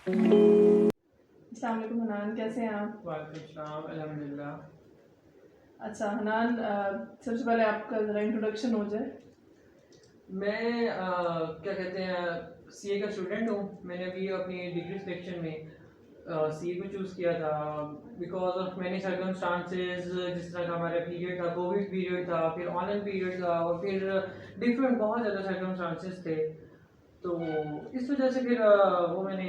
अस्सलाम वालेकुम हनान, कैसे हैं आप? वालेकुम सलाम, अल्हम्दुलिल्लाह। अच्छा हनान, सबसे पहले आपका ज़रा इंट्रोडक्शन हो जाए। मैं क्या कहते हैं सीए का स्टूडेंट हूँ। मैंने अभी अपनी डिग्री सिलेक्शन में सीए को चूज़ किया था बिकॉज ऑफ मैनी सर्कमस्टांसेस। जिस तरह का हमारा पीरियड था, कोविड पीरियड था, फिर ऑनलाइन पीरियड था और फिर डिफरेंट बहुत ज़्यादा सर्कमस्टांसेस थे। तो इस वजह से फिर वो मैंने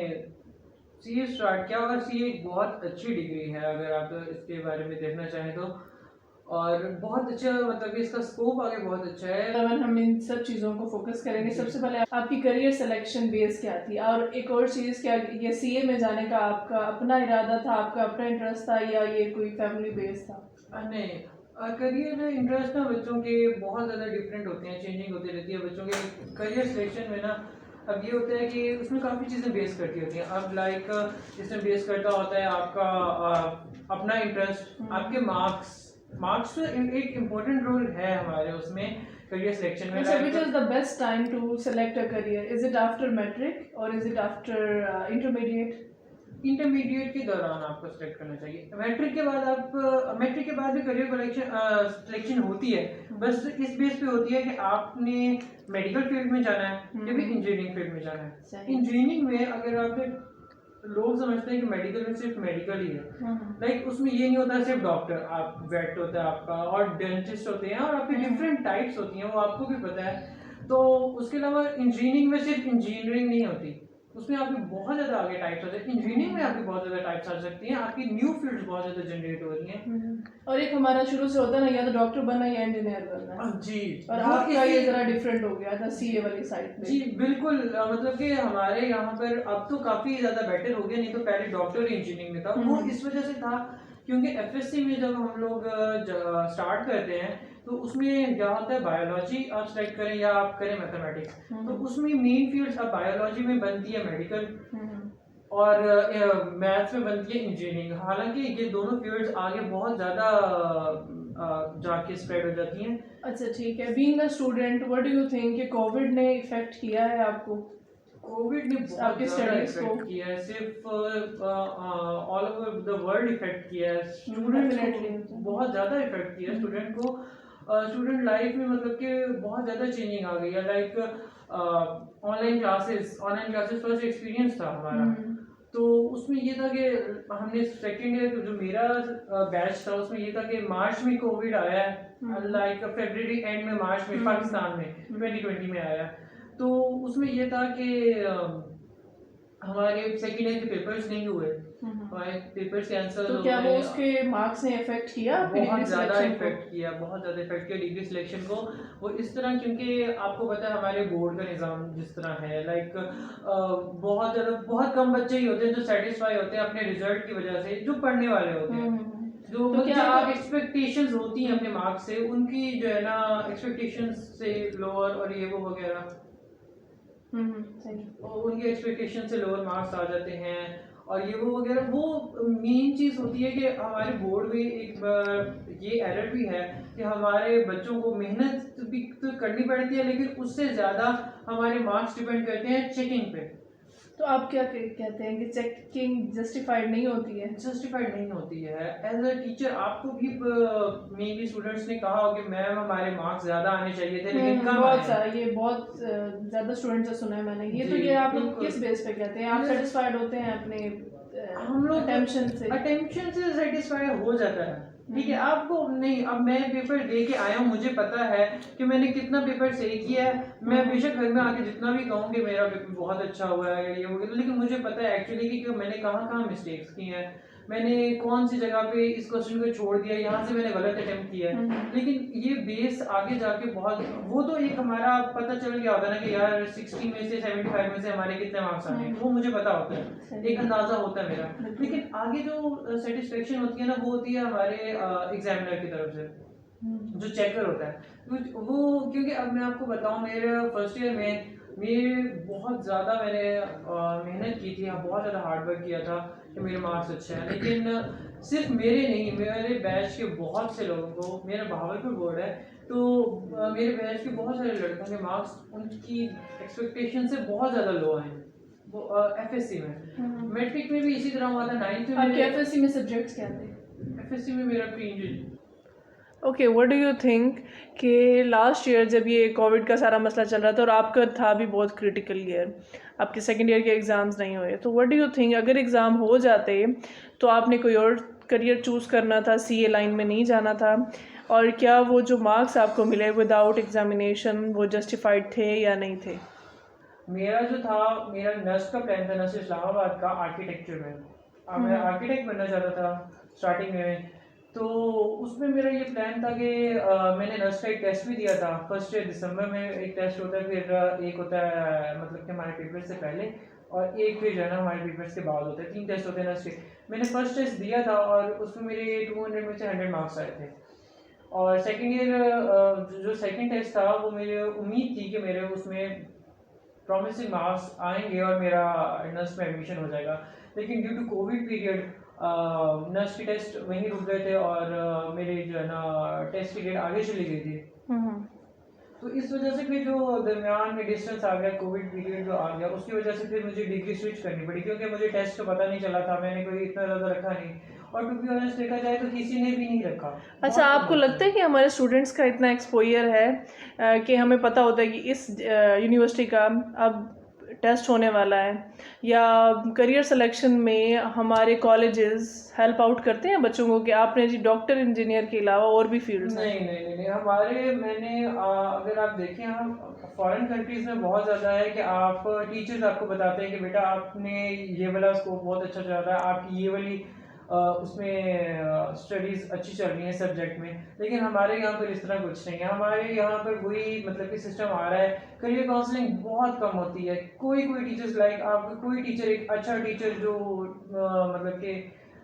सीए स्टार्ट किया। और सीए एक बहुत अच्छी डिग्री है अगर आप इसके बारे में देखना चाहें तो। और बहुत अच्छा मतलब कि इसका स्कोप आगे बहुत अच्छा है। अगर हम इन सब चीज़ों को फोकस करेंगे, जी। सबसे पहले आपकी करियर सिलेक्शन बेस क्या थी, और एक और चीज़, क्या ये सीए में जाने का आपका अपना इरादा था, आपका अपना इंटरेस्ट था, या ये कोई फैमिली बेस था? नहीं, करियर इंटरेस्ट ना बच्चों के बहुत ज़्यादा डिफरेंट होते हैं, चेंजिंग होती रहती है बच्चों के करियर सिलेक्शन में ना। अब ये होता है कि उसमें काफ़ी चीज़ें बेस करती होती हैं। अब लाइक इसमें बेस करता होता है आपका अपना इंटरेस्ट, आपके मार्क्स। मार्क्स तो एक इम्पोर्टेंट रोल है हमारे उसमें करियर सिलेक्शन में। अच्छा, which is the best time to select a career? Is it after metric or is it after intermediate? Intermediate के दौरान आपको सेलेक्ट करना चाहिए। मैट्रिक के बाद आप मैट्रिक के बाद भी करियर सिलेक्शन होती है, बस इस बेस पे होती है कि आपने मेडिकल फील्ड में जाना है या फिर इंजीनियरिंग फील्ड में जाना है। सही। इंजीनियरिंग में अगर आपने लोग समझते हैं कि मेडिकल में सिर्फ मेडिकल ही है, लाइक उसमें ये नहीं होता सिर्फ डॉक्टर। आप वेट होता है आपका और डेंटिस्ट होते हैं और आपकी डिफरेंट टाइप्स होती हैं, वो आपको भी पता है। तो उसके अलावा इंजीनियरिंग में सिर्फ इंजीनियरिंग नहीं होती, उसमें आपके बहुत ज़्यादा आगे टाइप्स होते हैं। इंजीनियरिंग में आपकी बहुत ज़्यादा टाइप्स आ सकती हैं, आपकी न्यू फील्ड्स बहुत ज़्यादा जनरेट हो रही हैं। और एक हमारा शुरू से होता है ना, या तो डॉक्टर बनना या इंजीनियर बनना है। जी। और वो आपका ये इसी जरा डिफरेंट हो गया था सीए वाली साइड पे। जी बिल्कुल। मतलब कि हमारे यहाँ पर अब तो काफ़ी ज़्यादा बेटर हो गया, नहीं तो पहले डॉक्टर इंजीनियरिंग में था। वो इस वजह से था क्योंकि एफएससी में जब हम लोग स्टार्ट करते हैं तो उसमें क्या होता है, बायोलॉजी आप सेलेक्ट करें या आप करें मैथमेटिक्स, तो उसमें मेन फील्ड्स अब बायोलॉजी में बनती है मेडिकल और मैथ्स में बनती है इंजीनियरिंग। हालांकि ये दोनों फील्ड्स आगे बहुत ज़्यादा जाके स्प्रेड हो जाती हैं। अच्छा ठीक है, being a student what do you think कि कोविड ने इफेक्ट किया है आपको, कोविड ने बहुत आपकी ज़्यादा स्टडीज को? इफेक्ट किया है, सिर्फ all over the world effect किया है स्टूडेंट्स डेफिनेटली। को, बहुत ज़्यादा इफेक्ट किया है स्टूडेंट को। स्टूडेंट लाइफ में मतलब कि बहुत ज़्यादा चेंजिंग आ गई है। Like online classes first experience था हमारा। तो उसमें ये था कि हमने सेकेंड ईयर जो मेरा बैच था उसमें ये था कि मार्च में कोविड आया है, लाइक फरवरी एंड में, मार्च में पाकिस्तान में 2020 में आया। तो उसमें ये था कि हमारे सेकेंड ईयर के पेपर्स नहीं हुए, हमारे पेपर्स कैंसिल तो हो क्या वो गए। उसके मार्क्स ने इफेक्ट किया आपकी बहुत डिग्री ज़्यादा सिलेक्शन को? इफेक्ट किया, बहुत ज़्यादा इफेक्ट किया डिग्री सिलेक्शन को। वो इस तरह क्योंकि आपको पता है हमारे बोर्ड का निज़ाम जिस तरह है, लाइक बहुत ज़्यादा बहुत कम बच्चे ही होते हैं जो सेटिस्फाई होते हैं अपने रिजल्ट की वजह से, जो पढ़ने वाले होते हैं। जो तो क्या जिनको आप एक्सपेक्टेशंस होती हैं अपने मार्क्स से, उनकी जो है ना एक्सपेक्टेशंस से लोअर और ये वो वगैरह, सही। और उनके एक्सपेक्टेशन से लोअर मार्क्स आ जाते हैं और ये वो वगैरह। वो मेन चीज़ होती है कि हमारे बोर्ड में एक ये एरर भी है कि हमारे बच्चों को मेहनत भी तो करनी पड़ती है, लेकिन उससे ज़्यादा हमारे मार्क्स डिपेंड करते हैं चेकिंग पे। तो आप क्या कहते हैं कि चेकिंग जस्टिफाइड नहीं होती है? जस्टिफाइड नहीं होती है। एज अ टीचर आपको भी मे बी स्टूडेंट्स ने कहा हो कि मैम हमारे मार्क्स ज़्यादा आने चाहिए थे लेकिन कम बहुत आए। सारा, ये बहुत ज़्यादा स्टूडेंट से सुना है मैंने ये। तो जी ये आप लोग बिल्कुल। किस बेस पे कहते हैं, आप सेटिस्फाइड होते हैं अपने हम लोग अटेम्पशन से? अटेंशन से सेटिस्फाई हो जाता है, ठीक है। आपको नहीं, अब मैं पेपर दे के आया हूँ, मुझे पता है कि मैंने कितना पेपर सही किया है। मैं बेशक घर में आके जितना भी कहूँ कि मेरा पेपर बहुत अच्छा हुआ है ये हो गया, लेकिन मुझे पता है एक्चुअली कि मैंने कहाँ कहाँ मिस्टेक्स की हैं, मैंने कौन सी जगह पे इस क्वेश्चन को छोड़ दिया, यहाँ से मैंने गलत अटेम्प्ट किया है। लेकिन ये बेस आगे जाके बहुत, वो तो एक हमारा पता चल गया होता है ना कि यार 60 में से 75 में से हमारे कितने मार्क्स आने हैं, वो मुझे पता होता है, एक अंदाजा होता है मेरा। लेकिन आगे जो सेटिस्फेक्शन होती है ना, वो होती है हमारे एग्जामिनर की तरफ से, जो चेकर होता है वो। क्योंकि अब मैं आपको बताऊं, मेरे फर्स्ट ईयर में मेरे बहुत ज़्यादा मैंने मेहनत की थी, बहुत ज़्यादा हार्ड वर्क किया था कि मेरे मार्क्स अच्छे हैं। लेकिन सिर्फ मेरे नहीं, मेरे बैच के बहुत से लोगों को, मेरा बहावलपुर बोर्ड है तो मेरे बैच के बहुत सारे लड़कों के मार्क्स उनकी एक्सपेक्टेशन से बहुत ज़्यादा लो आए हैं, वो FSC में, मैट्रिक में भी इसी तरह हुआ था। 9th में आपके FSC में सब्जेक्ट्स क्या थे? FSC में मेरा pre okay, what do you think कि लास्ट ईयर जब ये कोविड का सारा मसला चल रहा था और आपका था भी बहुत क्रिटिकल ईयर, आपके सेकेंड ईयर के एग्ज़ाम्स नहीं हुए, तो व्हाट डू यू थिंक अगर एग्ज़ाम हो जाते तो आपने कोई और करियर चूज़ करना था, CA लाइन में नहीं जाना था, और क्या वो जो मार्क्स आपको मिले विदाउट एग्जामिनेशन वो जस्टिफाइड थे या नहीं थे? मेरा जो था, मेरा नर्स का प्लान था, नर्स इस्लामाबाद का आर्किटेक्चर में। अब मैं आर्किटेक्ट बनना चाहता था स्टार्टिंग में। तो उसमें मेरा ये प्लान था कि मैंने नर्स का एक टेस्ट भी दिया था। फर्स्ट दिसंबर में एक टेस्ट होता है, फिर एक होता है मतलब कि हमारे पेपर से पहले, और एक फिर जो है ना हमारे पेपर्स के बाद होता है। 3 टेस्ट होते हैं नर्स के। मैंने फर्स्ट टेस्ट दिया था और उसमें मेरे 200 में से 100 मार्क्स आए थे। और सेकेंड ईयर जो सेकेंड टेस्ट था वो मेरी उम्मीद थी कि मेरे उसमें प्रॉमिसिंग मार्क्स आएंगे और मेरा नर्स में एडमिशन हो जाएगा। लेकिन due to COVID period nurse के टेस्ट वहीं रुक गए थे और मेरे जो है ना टेस्ट की डेट आगे चली गई थी। तो इस वजह से फिर जो दरमियान में डिस्टेंस आ गया, कोविड पीरियड जो आ गया, उसकी वजह से फिर मुझे डिग्री स्विच करनी पड़ी, क्योंकि मुझे टेस्ट का पता नहीं चला था, मैंने कोई इतना ज़्यादा रखा नहीं, और टू बी ऑनेस्ट देखा जाए तो किसी ने भी नहीं रखा। अच्छा, आपको लगता है कि हमारे स्टूडेंट्स का इतना एक्सपोजर है कि हमें पता होता है कि इस यूनिवर्सिटी का अब टेस्ट होने वाला है, या करियर सिलेक्शन में हमारे कॉलेजेस हेल्प आउट करते हैं बच्चों को कि आपने जी डॉक्टर इंजीनियर के अलावा और भी फील्ड्स हैं? नहीं, हमारे मैंने अगर आप देखें, हम फॉरेन कंट्रीज में बहुत ज़्यादा है कि आप टीचर्स आपको बताते हैं कि बेटा आपने ये वाला स्कोप बहुत अच्छा चल रहा है, आपकी ये वाली उसमें स्टडीज़ अच्छी चल रही हैं सब्जेक्ट में। लेकिन हमारे यहाँ पर इस तरह कुछ नहीं है। हमारे यहाँ पर वही मतलब कि सिस्टम आ रहा है, करियर काउंसलिंग बहुत कम होती है। कोई टीचर्स लाइक आप कोई टीचर, एक अच्छा टीचर जो मतलब कि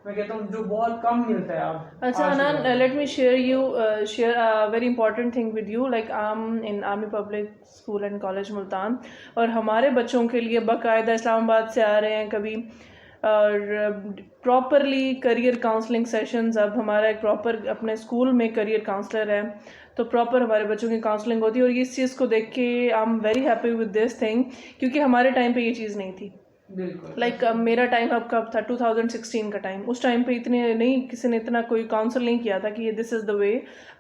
मैं कहता हूँ जो बहुत कम मिलता है। आप अच्छा अनान, let me share a very important thing with you, like I am in army public school and college Multan, और हमारे बच्चों के लिए बाकायदा इस्लामाबाद से आ रहे हैं कभी, और प्रॉपरली करियर काउंसलिंग सेशंस, अब हमारा एक प्रॉपर अपने स्कूल में करियर काउंसलर है, तो प्रॉपर हमारे बच्चों की काउंसलिंग होती है, और इस चीज़ को देख के I am very happy with this thing, क्योंकि हमारे टाइम पे ये चीज़ नहीं थी। लाइक मेरा टाइम अब कब था, 2016 का टाइम, उस टाइम पे इतने नहीं, किसी ने इतना कोई काउंसल नहीं किया था कि ये दिस इज़ द वे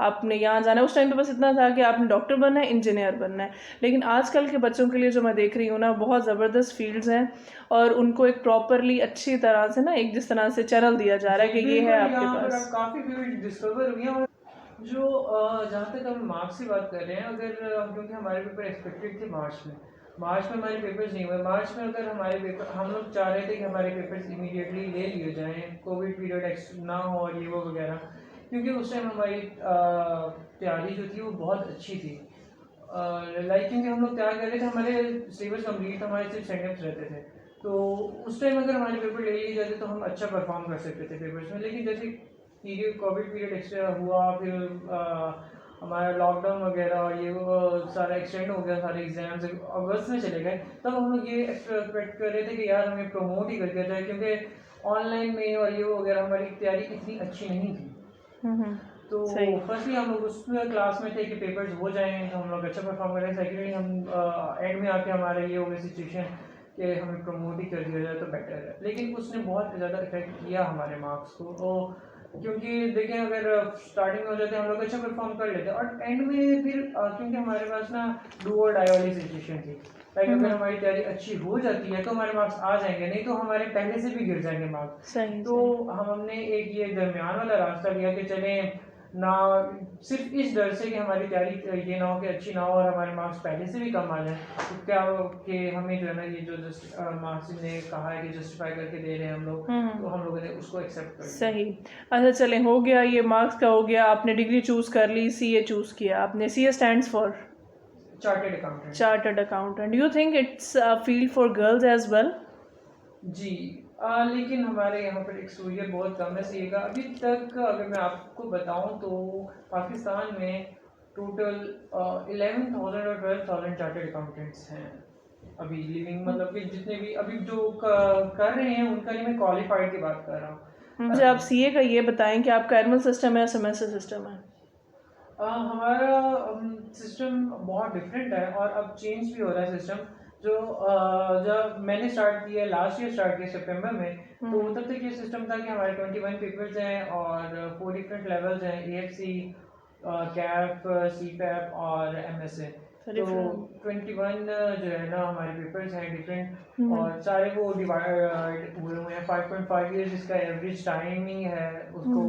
आपने यहाँ जाना है। उस टाइम पे बस इतना था कि आपने डॉक्टर बनना है, इंजीनियर बनना है। लेकिन आजकल के बच्चों के लिए जो मैं देख रही हूँ ना, बहुत ज़बरदस्त फील्ड्स हैं, और उनको एक प्रॉपरली अच्छी तरह से ना, एक जिस तरह से चैनल दिया जा रहा है कि ये है आपके पास। काफ़ी फील्ड डिस्कवर हुई हैं। जो जहाँ तक हम मार्क्स की बात कर रहे हैं, अगर क्योंकि हमारे पेपर एक्सपेक्टेड थे मार्च में हमारे पेपर्स नहीं हुए। मार्च में अगर हमारे पेपर, हम लोग चाह रहे थे कि हमारे पेपर्स इमीडिएटली ले लिए जाएं, कोविड पीरियड ना हो और ये वो वगैरह, क्योंकि उस टाइम हमारी तैयारी जो थी वो बहुत अच्छी थी। लाइक क्योंकि हम लोग तैयार कर रहे थे, हमारे सिलेबस कंप्लीट, हमारे सिर्फ सेटअप्स रहते थे, तो उस टाइम अगर हमारे पेपर ले लिए जाते तो हम अच्छा परफॉर्म कर सकते थे पेपर्स में। लेकिन जैसे पीरियड कोविड पीरियड एक्सटेंड हुआ, फिर हमारा लॉकडाउन वगैरह और ये वो सारा एक्सटेंड हो गया, सारे एग्जाम्स अगस्त में चले गए, तब हम लोग ये एक्सपेक्ट कर रहे थे कि यार हमें प्रमोट ही कर दिया जाए, क्योंकि ऑनलाइन में और ये वो वगैरह हमारी तैयारी इतनी अच्छी नहीं थी। तो फर्स्टली हम लोग उस क्लास में थे कि पेपर्स हो जाएं तो हम लोग अच्छा परफॉर्म करें। सेकेंडली हम एंड में आके हमारा ये हो गया सिचुएशन कि हमें प्रमोट ही कर दिया जाए तो बेटर है। लेकिन उसने बहुत ज़्यादा इफेक्ट किया हमारे मार्क्स को, तो क्योंकि देखें अगर स्टार्टिंग में हो जाते हम लोग अच्छा परफॉर्म कर लेते, और एंड में फिर क्योंकि हमारे पास ना डू और डाई वाली सिचुएशन थी, लाइक अगर हमारी तैयारी अच्छी हो जाती है तो हमारे मार्क्स आ जाएंगे, नहीं तो हमारे पहले से भी गिर जाएंगे मार्क्स। तो हमने एक ये दरमियान वाला रास्ता लिया कि चलें ना, सिर्फ इस डर से कि हमारी तैयारी ये ना हो कि अच्छी ना हो और हमारे मार्क्स पहले से भी कम आ जाए, तो क्या हो कि हमें जो है ना ये जो मार्क्स ने कहा है कि जस्टिफाई करके दे रहे हैं हम लोग, तो हम लोगों ने उसको एक्सेप्ट कर सही। अच्छा चलें, हो गया ये मार्क्स का, हो गया, आपने डिग्री चूज़ कर ली, CA चूज़ किया आपने। CA stands for chartered accountant. Do you think it's a field for girls as well? जी, लेकिन हमारे यहाँ पर एक्सपोजर बहुत कम है सीए का अभी तक। अगर मैं आपको बताऊं तो पाकिस्तान में टोटल 11,000 और 12,000 चार्टर्ड अकाउंटेंट्स हैं अभी लिविंग, मतलब कि जितने भी अभी जो कर रहे हैं उनका नहीं, मैं क्वालिफाइड की बात कर रहा हूँ। मुझे आप CA का ये बताएं कि आपका एनुअल सिस्टम है या सेमेस्टर सिस्टम है? हमारा सिस्टम बहुत डिफरेंट है और अब चेंज भी हो रहा है सिस्टम। जो जब मैंने स्टार्ट किया लास्ट ईयर स्टार्ट किया सितंबर में, तो तब तक ये सिस्टम था कि हमारे 21 पेपर्स हैं और 4 डिफरेंट लेवल्स हैं, एएफसी, कैप, सीपैप और एमएसए। तो Different. 21 जो है ना हमारे पेपर्स हैं डिफरेंट, और सारे वो डिवाइड हुए हुए हैं। 5.5 ईयर्स इसका एवरेज टाइमिंग है उसको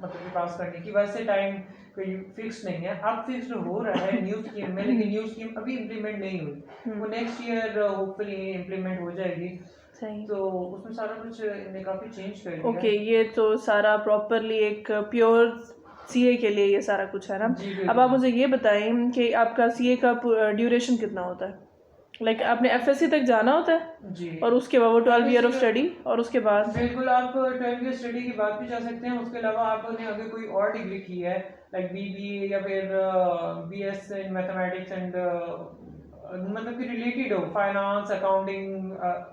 मतलब कि पास करने की। वैसे टाइम कोई फिक्स नहीं है, अब फिक्स हो रहा है न्यू स्कीम में, लेकिन न्यू स्कीम अभी इम्प्लीमेंट नहीं हुई, वो नेक्स्ट ईयर होपफुली इम्प्लीमेंट हो जाएगी। सही। तो उसमें सारा कुछ इन्हें काफ़ी चेंज कर दिया ओके, है। ये तो सारा प्रॉपरली एक प्योर सीए के लिए ये सारा कुछ है ना। जी अब बिल्कुल। आप मुझे ये बताएं कि आपका सीए का ड्यूरेशन कितना होता है? लाइक आपने एफएससी तक जाना होता है जी। और उसके बाद वो 12 ईयर ऑफ FSC स्टडी, और उसके बाद बिल्कुल आप 12 ईयर स्टडी के बाद भी जा सकते हैं। उसके अलावा आपने अगर कोई और डिग्री की है लाइक बीबीए या फिर बीएस इन मैथमेटिक्स एंड मतलब कि रिलेटेड हो, फाइनेंस अकाउंटिंग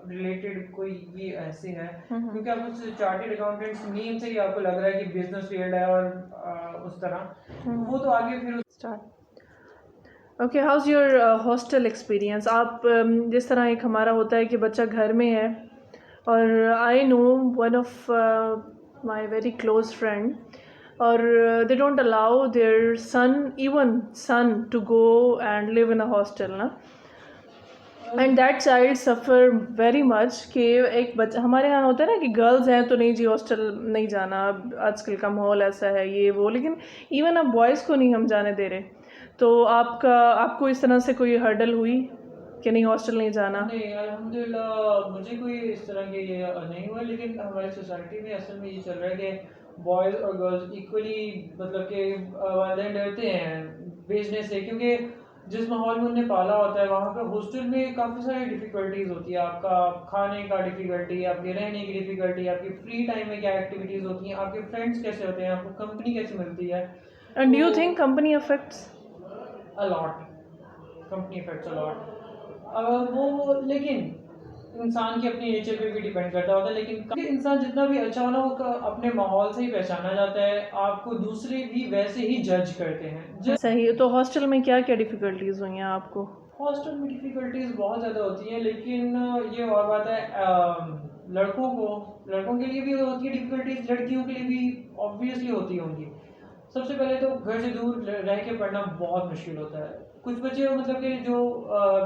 रिलेटेड कोई भी ऐसे है, क्योंकि आप उस चार्टेड अकाउंटेंट्स नेम से ही आपको लग रहा है कि बिजनेस फील्ड है और उस तरह वो तो आगे फिर start. Okay, house your hostel experience? आप जिस तरह एक हमारा होता है कि बच्चा घर में है, और I know one of my very close friend, और they don't allow their son to go and live in a hostel ना, and that child suffer very much. कि एक बच्चा हमारे यहाँ होता है ना कि गर्ल्स हैं तो नहीं जी हॉस्टल नहीं जाना, अब आजकल का माहौल ऐसा है ये वो, लेकिन इवन अब बॉयज़ को नहीं हम जाने दे रहे। तो आपको इस तरह से कोई हर्डल हुई कि नहीं हॉस्टल नहीं जाना? नहीं, अल्हम्दुलिल्लाह मुझे कोई इस तरह के ये नहीं हुआ, लेकिन हमारी सोसाइटी में असल में ये चल रहा है कि बॉयज़ और गर्ल्स इक्वली, मतलब कि वालिदैन डरते हैं भेजने से, क्योंकि जिस माहौल में उन्हें पाला होता है वहाँ पे हॉस्टल में काफ़ी सारी डिफ़िकल्टीज होती है। आपका खाने का डिफ़िकल्टी, आपके रहने की डिफ़िकल्टी, आपकी फ्री टाइम में क्या एक्टिविटीज़ होती हैं, आपके फ्रेंड्स कैसे होते हैं, आपको कंपनी कैसे मिलती है। एंड डू यू तो think company affects? A lot, company effects a lot. वो लेकिन इंसान की अपनी नेचर पे भी डिपेंड करता होता है, लेकिन इंसान जितना भी अच्छा हो ना, वो अपने माहौल से ही पहचाना जाता है। आपको दूसरे भी वैसे ही जज करते हैं। सही। तो हॉस्टल में क्या क्या डिफ़िकल्टीज हुई हैं आपको? हॉस्टल में डिफ़िकल्टीज बहुत ज़्यादा होती हैं, लेकिन ये और बात है, लड़कों के लिए भी होती है डिफ़िकल्टीज, लड़कियों के लिए भी ऑब्वियसली होती होंगी। सबसे पहले तो घर से दूर रह के पढ़ना बहुत मुश्किल होता है। कुछ बच्चे मतलब कि जो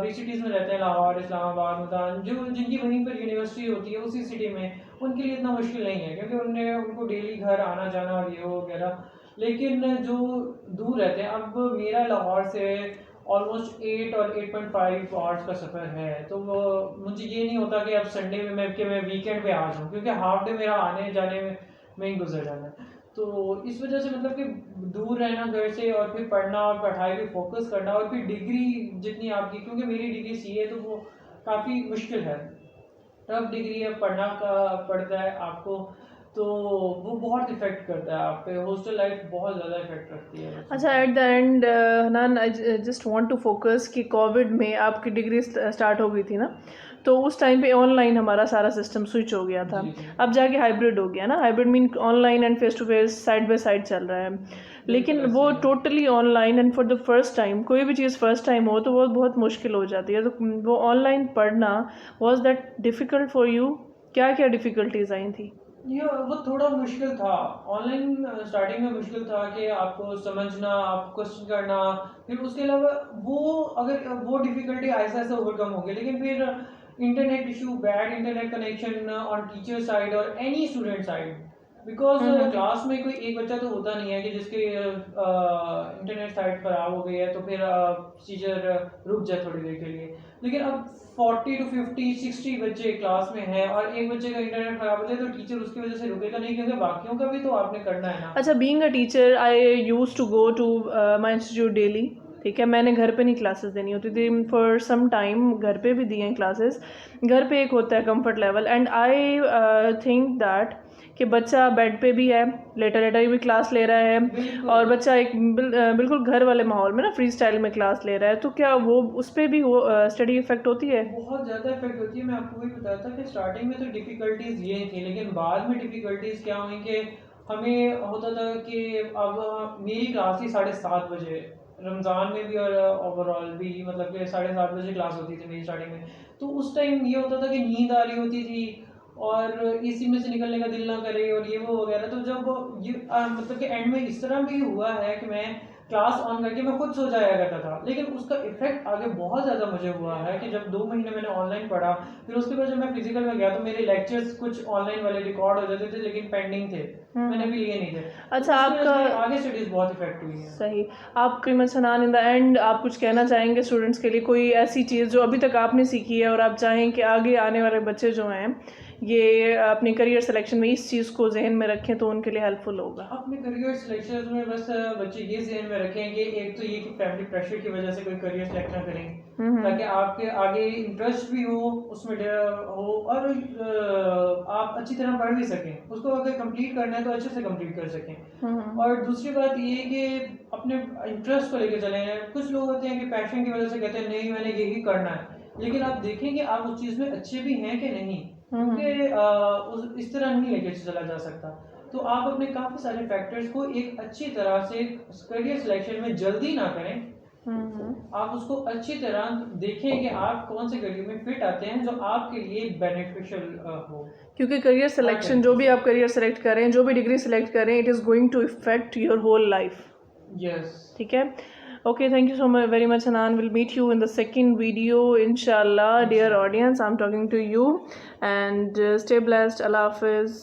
बिग सिटीज़ में रहते हैं, लाहौर, इस्लामाबाद, मुल्तान, जो जिनकी वहीं पर यूनिवर्सिटी होती है उसी सिटी में, उनके लिए इतना मुश्किल नहीं है, क्योंकि उनको डेली घर आना जाना और ये वो वगैरह। लेकिन जो दूर रहते हैं, अब मेरा लाहौर से ऑलमोस्ट 8 और 8.5 आवर्स का सफ़र है, तो मुझे ये नहीं होता कि अब संडे में मैं वीकेंड पे आ जाऊँ, क्योंकि हाफ डे मेरा आने जाने में ही गुजर जाना है। तो इस वजह से मतलब कि दूर रहना घर से, और फिर पढ़ना और पढ़ाई पे फोकस करना, और फिर डिग्री जितनी आपकी, क्योंकि मेरी डिग्री सी है तो वो काफ़ी मुश्किल है, टफ डिग्री है, पढ़ना का पड़ता है आपको, तो वो बहुत इफेक्ट करता है आप पे। हॉस्टल लाइफ बहुत ज़्यादा इफेक्ट रखती है। अच्छा, at the end Hanan, I just want to focus कि कोविड में आपकी डिग्री स्टार्ट हो गई थी ना, तो उस टाइम पे ऑनलाइन हमारा सारा सिस्टम स्विच हो गया था। जी, जी। अब जाके हाइब्रिड हो गया ना। Hybrid mean online and face to face side by side चल रहा है, लेकिन बिल्कुल वो ऐसे ही है। Totally online, and for the first time कोई भी चीज़ फर्स्ट टाइम हो तो वो बहुत मुश्किल हो जाती है। तो वो ऑनलाइन पढ़ना, was that difficult for you? क्या क्या डिफ़िकल्टीज आई थी? ये वो थोड़ा मुश्किल था। ऑनलाइन स्टार्टिंग में मुश्किल था कि आपको समझना, आप क्वेश्चन करना, फिर उसके अलावा वो अगर वो डिफ़िकल्टी ऐसे-ऐसे ओवरकम हो गई, लेकिन फिर internet issue, bad internet connection on teacher side और any student side, because class में कोई एक बच्चा तो होता नहीं है कि जिसके इंटरनेट साइट खराब हो गई है तो फिर टीचर रुक जाए थोड़ी देर के लिए। लेकिन अब 40 टू 50 60 बच्चे क्लास में हैं और एक बच्चे का इंटरनेट खराब हो जाए तो टीचर उसकी वजह से रुकेगा नहीं, क्योंकि बाकियों का भी तो आपने करना है ना। अच्छा, being a teacher I used to go to my institute daily. ठीक है, मैंने घर पे नहीं क्लासेस देनी होती थी फॉर सम टाइम, घर पे भी दी हैं क्लासेस। घर पे एक होता है comfort level, and I think that कि बच्चा बेड पे भी है, लेटर लेटर भी क्लास ले रहा है, बिल्कुल। और बच्चा एक बिल्कुल घर वाले माहौल में ना फ्री स्टाइल में क्लास ले रहा है, तो क्या वो उस पर भी वो स्टडी इफेक्ट होती है? बहुत ज़्यादा इफेक्ट होती है। मैं आपको वही बताया था कि स्टार्टिंग में तो डिफ़िकल्टीज़ ये थी, लेकिन बाद में डिफ़िकल्टीज़ क्या हुई कि हमें होता था कि अब मेरी क्लास थी 7:30 बजे, रमज़ान में भी और ओवरऑल भी, मतलब कि 7:30 बजे क्लास होती थी मेरी स्टार्टिंग में। तो उस टाइम ये होता था कि नींद आ रही होती थी और एसी में से निकलने का दिल ना करे और ये वो वगैरह। तो जब ये मतलब कि एंड में इस तरह भी हुआ है कि मैं क्लास ऑन करके मैं खुद सो जाया करता था, लेकिन उसका इफेक्ट आगे बहुत ज़्यादा मुझे हुआ है कि जब 2 महीने मैंने ऑनलाइन पढ़ा, फिर उसके बाद जब मैं फिजिकल में गया तो मेरे लेक्चर्स कुछ ऑनलाइन वाले रिकॉर्ड हो जाते थे लेकिन पेंडिंग थे, मैंने भी लिए नहीं थे। अच्छा, तो उसकी वजह से आपका आगे स्टडीज बहुत इफेक्ट हुई है। सही। आप कीमत सनान, इन द एंड आप कुछ कहना चाहेंगे स्टूडेंट्स के लिए, कोई ऐसी चीज़ जो अभी तक आपने सीखी है और आप चाहें कि आगे आने वाले बच्चे जो हैं ये अपने करियर सिलेक्शन में इस चीज़ को जहन में रखें तो उनके लिए हेल्पफुल होगा? अपने करियर सिलेक्शन में बस बच्चे ये ज़हन में रखें कि एक तो ये कि फैमिली प्रेशर की वजह से कोई करियर सिलेक्ट ना करें, ताकि आपके आगे इंटरेस्ट भी हो उसमें हो और आप अच्छी तरह पढ़ भी सकें। उसको अगर कंप्लीट करना है तो अच्छे से कंप्लीट कर सकें। और दूसरी बात ये कि अपने इंटरेस्ट को लेकर चलें। कुछ लोग होते हैं कि पैशन की वजह से कहते हैं नहीं मैंने यही करना है, लेकिन आप देखें कि आप उस चीज़ में अच्छे भी हैं कि नहीं, क्योंकि इस तरह नहीं लेके चला जा सकता। तो आप अपने काफ़ी सारे फैक्टर्स को एक अच्छी तरह से करियर सिलेक्शन में जल्दी ना करें। आप उसको अच्छी तरह देखें कि आप कौन से करियर में फिट आते हैं जो आपके लिए बेनिफिशियल हो, क्योंकि करियर सिलेक्शन जो भी आप करियर सेलेक्ट करें, जो भी डिग्री सेलेक्ट करें, it is going to effect your whole life. Yes. ठीक है, okay, thank you so much very much, Hanan. We'll meet you in the second video inshallah. Dear audience, I'm talking to you and stay blessed. Allah Hafiz.